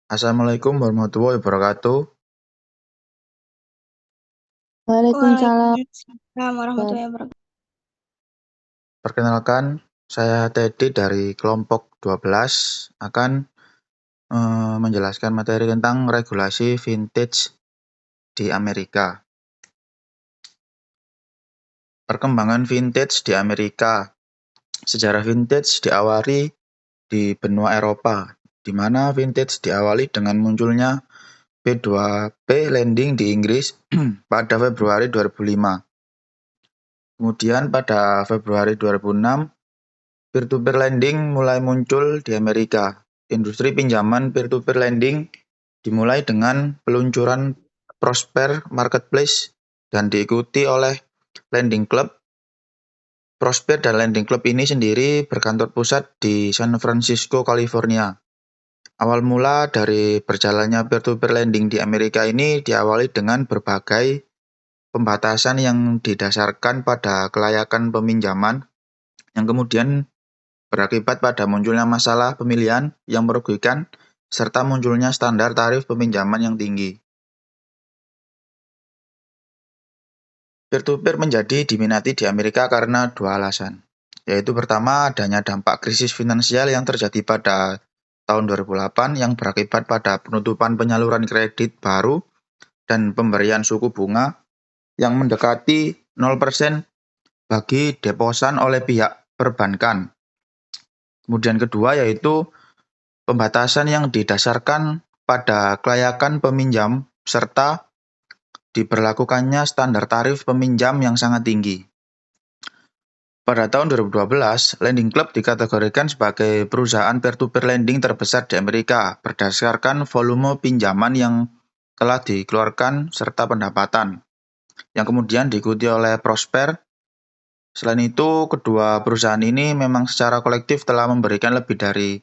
Assalamualaikum warahmatullahi wabarakatuh. Waalaikumsalam. Waalaikumsalam warahmatullahi wabarakatuh. Perkenalkan, saya Teddy dari kelompok 12 akan menjelaskan materi tentang regulasi vintage di Amerika. Perkembangan vintage di Amerika. Sejarah vintage diawali di benua Eropa, di mana vintage diawali dengan munculnya P2P lending di Inggris pada Februari 2005. Kemudian pada Februari 2006, peer-to-peer lending mulai muncul di Amerika. Industri pinjaman peer-to-peer lending dimulai dengan peluncuran Prosper Marketplace dan diikuti oleh Lending Club. Prosper dan Lending Club ini sendiri berkantor pusat di San Francisco, California. Awal mula dari berjalannya peer-to-peer lending di Amerika ini diawali dengan berbagai pembatasan yang didasarkan pada kelayakan peminjaman yang kemudian berakibat pada munculnya masalah pemilihan yang merugikan serta munculnya standar tarif peminjaman yang tinggi. Peer-to-peer menjadi diminati di Amerika karena dua alasan, yaitu pertama adanya dampak krisis finansial yang terjadi pada tahun 2008 yang berakibat pada penutupan penyaluran kredit baru dan pemberian suku bunga yang mendekati 0% bagi deposan oleh pihak perbankan. Kemudian kedua yaitu pembatasan yang didasarkan pada kelayakan peminjam serta diberlakukannya standar tarif peminjam yang sangat tinggi. Pada tahun 2012, Lending Club dikategorikan sebagai perusahaan peer-to-peer lending terbesar di Amerika berdasarkan volume pinjaman yang telah dikeluarkan serta pendapatan, yang kemudian diikuti oleh Prosper. Selain itu, kedua perusahaan ini memang secara kolektif telah memberikan lebih dari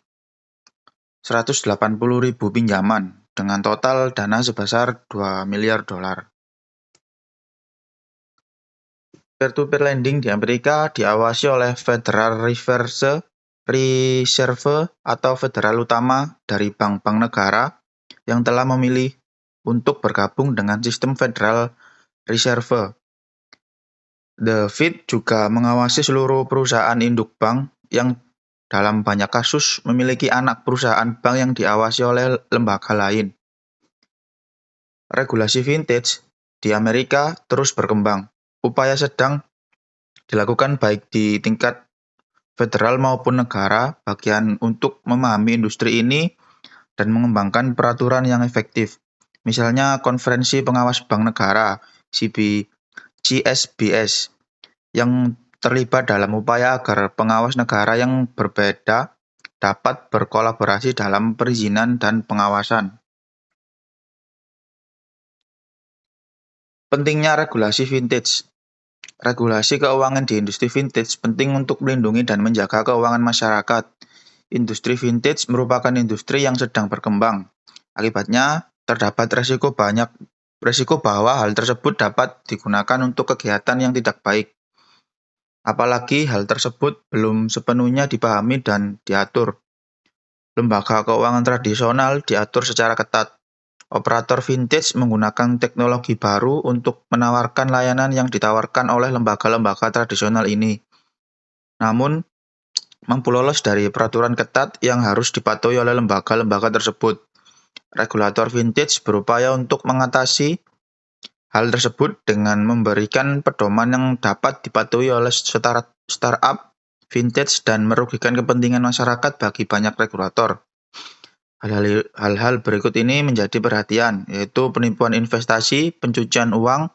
180.000 pinjaman dengan total dana sebesar $2 miliar. Peer-to-peer lending di Amerika diawasi oleh Federal Reserve atau Federal Utama dari bank-bank negara yang telah memilih untuk bergabung dengan sistem Federal Reserve. The Fed juga mengawasi seluruh perusahaan induk bank yang dalam banyak kasus memiliki anak perusahaan bank yang diawasi oleh lembaga lain. Regulasi vintage di Amerika terus berkembang. Upaya sedang dilakukan baik di tingkat federal maupun negara bagian untuk memahami industri ini dan mengembangkan peraturan yang efektif. Misalnya Konferensi Pengawas Bank Negara (CSBS) yang terlibat dalam upaya agar pengawas negara yang berbeda dapat berkolaborasi dalam perizinan dan pengawasan. Pentingnya regulasi vintage. Regulasi keuangan di industri vintage penting untuk melindungi dan menjaga keuangan masyarakat. Industri vintage merupakan industri yang sedang berkembang. Akibatnya, terdapat resiko bahwa hal tersebut dapat digunakan untuk kegiatan yang tidak baik. Apalagi hal tersebut belum sepenuhnya dipahami dan diatur. Lembaga keuangan tradisional diatur secara ketat. Operator vintage menggunakan teknologi baru untuk menawarkan layanan yang ditawarkan oleh lembaga-lembaga tradisional ini. Namun, mampu lolos dari peraturan ketat yang harus dipatuhi oleh lembaga-lembaga tersebut. Regulator vintage berupaya untuk mengatasi hal tersebut dengan memberikan pedoman yang dapat dipatuhi oleh startup vintage dan merugikan kepentingan masyarakat bagi banyak regulator. Hal-hal berikut ini menjadi perhatian, yaitu penipuan investasi, pencucian uang,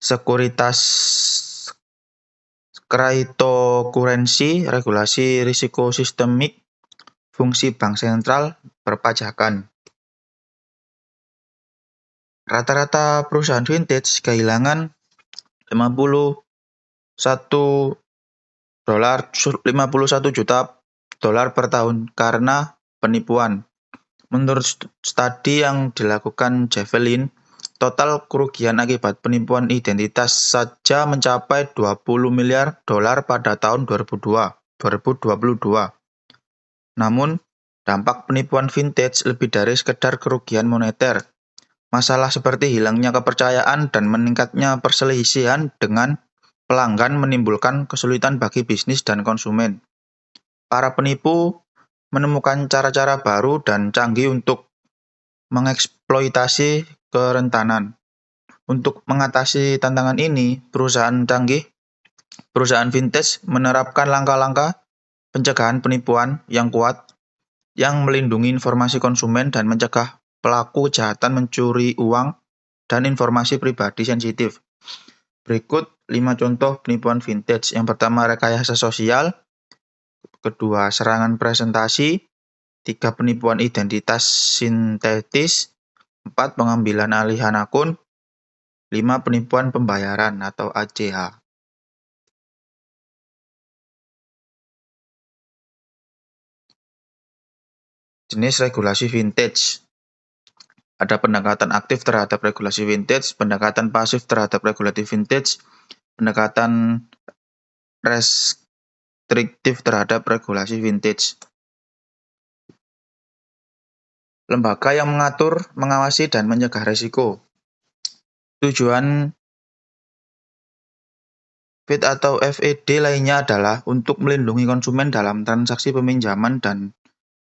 sekuritas cryptocurrency, regulasi risiko sistemik, fungsi bank sentral, perpajakan. Rata-rata perusahaan vintage kehilangan $51 juta per tahun karena penipuan. Menurut studi yang dilakukan Javelin, total kerugian akibat penipuan identitas saja mencapai $20 miliar pada tahun 2022. Namun, Dampak penipuan vintage lebih dari sekedar kerugian moneter. Masalah seperti hilangnya kepercayaan dan meningkatnya perselisihan dengan pelanggan menimbulkan kesulitan bagi bisnis dan konsumen. Para penipu menemukan cara-cara baru dan canggih untuk mengeksploitasi kerentanan. Untuk mengatasi tantangan ini, perusahaan vintage menerapkan langkah-langkah pencegahan penipuan yang kuat yang melindungi informasi konsumen dan mencegah pelaku kejahatan mencuri uang dan informasi pribadi sensitif. Berikut 5 contoh penipuan vintage. Yang pertama, rekayasa sosial. Kedua, serangan presentasi. 3, penipuan identitas sintetis. 4, pengambilan alihan akun. 5, penipuan pembayaran atau ACH. Jenis regulasi vintage. Ada pendekatan aktif terhadap regulasi vintage, pendekatan pasif terhadap regulasi vintage, pendekatan restriktif terhadap regulasi vintage. Lembaga yang mengatur, mengawasi, dan mencegah risiko. Tujuan FIT atau FED lainnya adalah untuk melindungi konsumen dalam transaksi peminjaman dan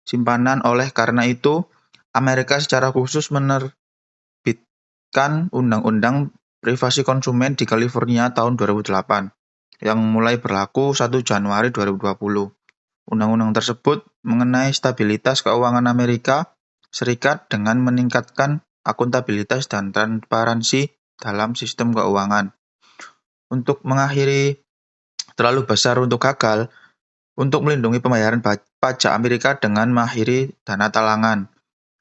simpanan. Oleh karena itu, Amerika secara khusus menerbitkan Undang-Undang Privasi Konsumen di California tahun 2008 yang mulai berlaku 1 Januari 2020. Undang-undang tersebut mengenai stabilitas keuangan Amerika Serikat dengan meningkatkan akuntabilitas dan transparansi dalam sistem keuangan. Untuk mengakhiri terlalu besar untuk gagal, untuk melindungi pembayaran pajak Amerika dengan mengakhiri dana talangan,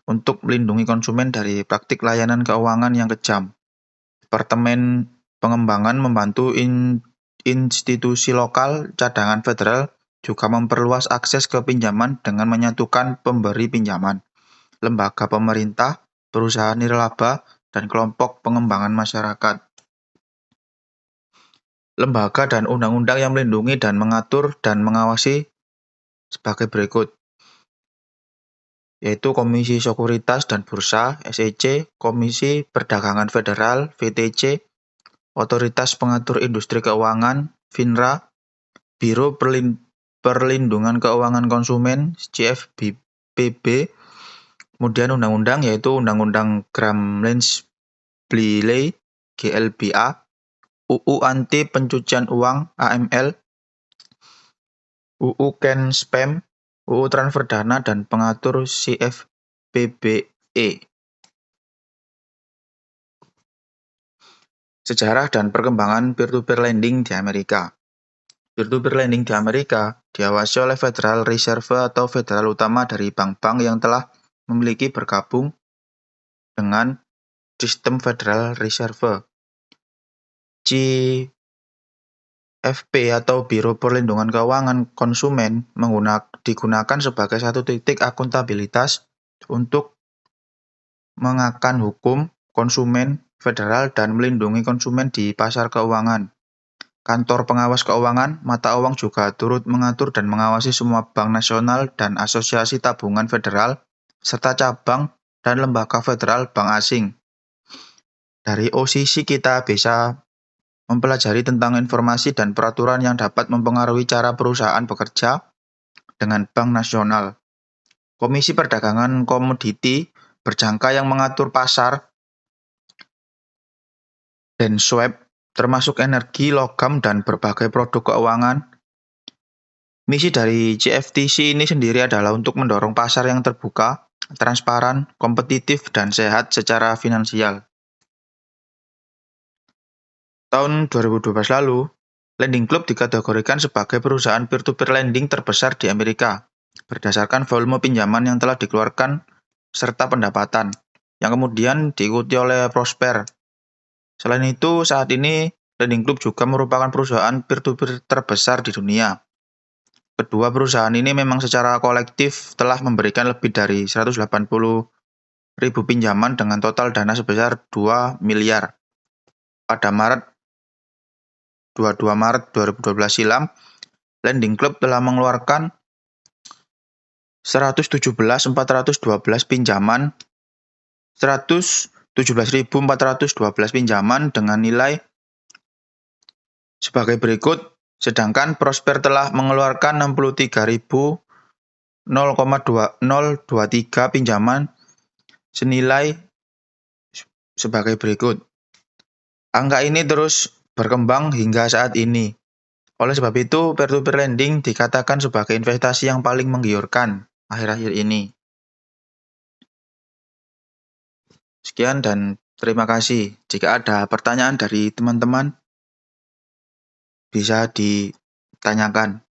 untuk melindungi konsumen dari praktik layanan keuangan yang kejam. Departemen Pengembangan membantu institusi lokal cadangan federal juga memperluas akses ke pinjaman dengan menyatukan pemberi pinjaman, lembaga pemerintah, perusahaan nirlaba, dan kelompok pengembangan masyarakat. Lembaga dan undang-undang yang melindungi dan mengatur dan mengawasi sebagai berikut, yaitu Komisi Sekuritas dan Bursa (SEC), Komisi Perdagangan Federal (VTC), Otoritas Pengatur Industri Keuangan (FINRA), Biro Perlindungan Keuangan Konsumen (CFPB), kemudian undang-undang yaitu Undang-Undang Gremlins-Bliley (GLBA), UU Anti Pencucian Uang (AML), UU Ken Spam, UU Transfer Dana dan Pengatur CFPBE. Sejarah dan perkembangan peer-to-peer lending di Amerika. Peer-to-peer lending di Amerika diawasi oleh Federal Reserve atau federal utama dari bank-bank yang telah memiliki bergabung dengan sistem Federal Reserve. CFP atau Biro Perlindungan Keuangan Konsumen digunakan sebagai satu titik akuntabilitas untuk mengakan hukum konsumen federal dan melindungi konsumen di pasar keuangan. Kantor Pengawas Keuangan Mata Uang juga turut mengatur dan mengawasi semua bank nasional dan asosiasi tabungan federal, serta cabang dan lembaga federal bank asing. Dari OCC kita bisa mempelajari tentang informasi dan peraturan yang dapat mempengaruhi cara perusahaan bekerja dengan bank nasional. Komisi Perdagangan Komoditi Berjangka yang mengatur pasar dan swap, termasuk energi, logam, dan berbagai produk keuangan. Misi dari CFTC ini sendiri adalah untuk mendorong pasar yang terbuka, transparan, kompetitif, dan sehat secara finansial. Tahun 2012 lalu, Lending Club dikategorikan sebagai perusahaan peer-to-peer lending terbesar di Amerika, berdasarkan volume pinjaman yang telah dikeluarkan serta pendapatan, yang kemudian diikuti oleh Prosper. Selain itu, saat ini Lending Club juga merupakan perusahaan peer-to-peer terbesar di dunia. Kedua perusahaan ini memang secara kolektif telah memberikan lebih dari 180.000 pinjaman dengan total dana sebesar 2 miliar. Pada 22 Maret 2012 silam, Lending Club telah mengeluarkan 117.412 pinjaman, 117.412 pinjaman dengan nilai sebagai berikut, sedangkan Prosper telah mengeluarkan 63.023 pinjaman senilai sebagai berikut. Angka ini terus berkembang hingga saat ini. Oleh sebab itu, peer-to-peer lending dikatakan sebagai investasi yang paling menggiurkan akhir-akhir ini. Sekian dan terima kasih. Jika ada pertanyaan dari teman-teman, bisa ditanyakan.